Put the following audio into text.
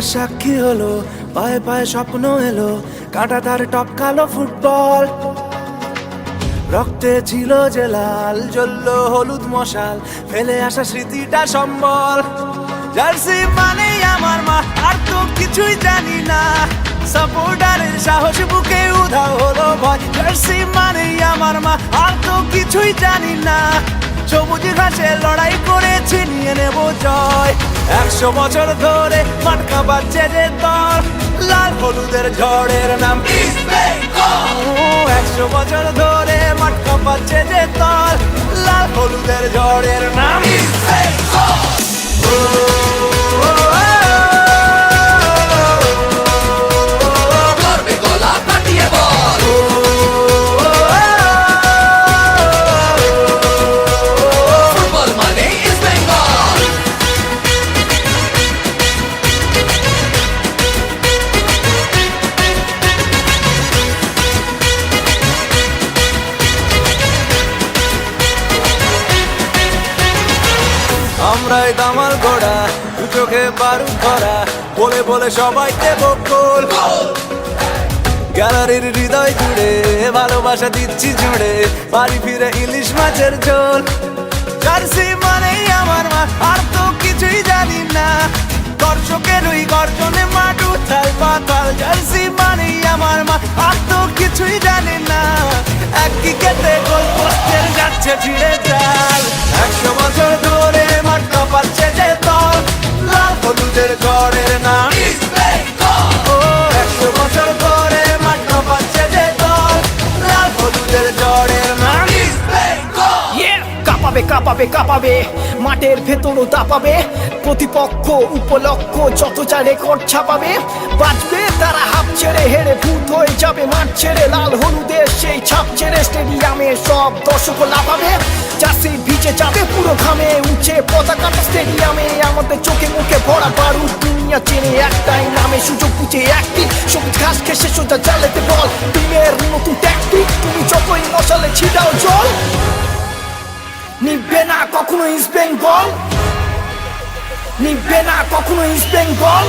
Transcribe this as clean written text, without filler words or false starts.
ইতিহাস সাক্ষী হলো, পায়ে পায়ে স্বপ্ন এলো, কাঁটাতার টপকালো ফুটবল। রক্তে ছিল যে লাল, জ্বললো হলুদ মশাল, ফেলে আসা স্মৃতিটা সম্বল। জার্সি মানেই আমার মা, আর তো কিছুই জানি না। সাপোর্টারের সাহস বুকে উধাও হলো ভয়। জার্সি মানেই আমার মা, আর তো কিছুই জানি না। সবুজ ঘাসে লড়াই করেছি, নিয়ে নেব জয়। 100 বছর ধরে মাঠ কাঁপাচ্ছে যে দল, লাল হলুদের ঝড়ের নাম ইস্ট বেঙ্গল। 100 বছর ধরে মাঠ কাঁপাচ্ছে যে দল, লাল হলুদের ঝড়ের নাম ইস্ট বেঙ্গল। আমরাই দামাল ঘোড়া, দু চোখে বারুদ ধরা, বলে বলে সবাই দেব গোল। গ্যালারির হৃদয় জুড়ে ভালোবাসা দিচ্ছি জুড়ে, বাড়ি ফিরে ইলিশ মাছের ঝোল। জার্সি মানেই আমার মা, আর তো কিছুই জানি না। দর্শকের ওই গর্জনে মাঠ উথাল পাতাল। জার্সি মানেই আমার মা, আর তো কিছুই জানি না। এক ক্রিকেটে গোল পোস্টের যাচ্ছে ছিঁড়ে চাল। 100 বছর ধরে মাঠ কাঁপাচ্ছে যে দল, লাল হলুদের ঝড়ের নাম ইস্ট বেঙ্গল। 100 বছর ধরে মাঠ কাঁপাচ্ছে যে দল, লাল হলুদের ঝড়ের নাম ইস্ট বেঙ্গল। কাঁপাবে কাঁপাবে কাঁপাবে, মাঠের ভেতরও দাপাবে। প্রতিপক্ষ উপলক্ষ যত যা রেকর্ড ছাপাবে। বাঁচবে তারা হাফ ছেড়ে, হেরে ভূত হয়ে যাবে মাঠ ছেড়ে। লাল হলুদের সেই ছাপ ছেড়ে স্টেডিয়ামে সব দর্শক লাফাবে। জার্সি ভিজে যাবে পুরো ঘামে, উঠে পতাকাটা স্টেডিয়ামে। আমাদের চোখে মুখে ভরা বারুদ, দুনিয়া চেনে একটাই নামে। সুযোগ বুঝে একটি সবুজ ঘাস খেসে সোজা জালেতে বল। টিমের নতুন ট্যাকটিক, তুমি যতই মশালে ছিটাও জল। নিবে না কখনো ইস্ট বেঙ্গল, নিবে না কখনো ইস্ট বেঙ্গল।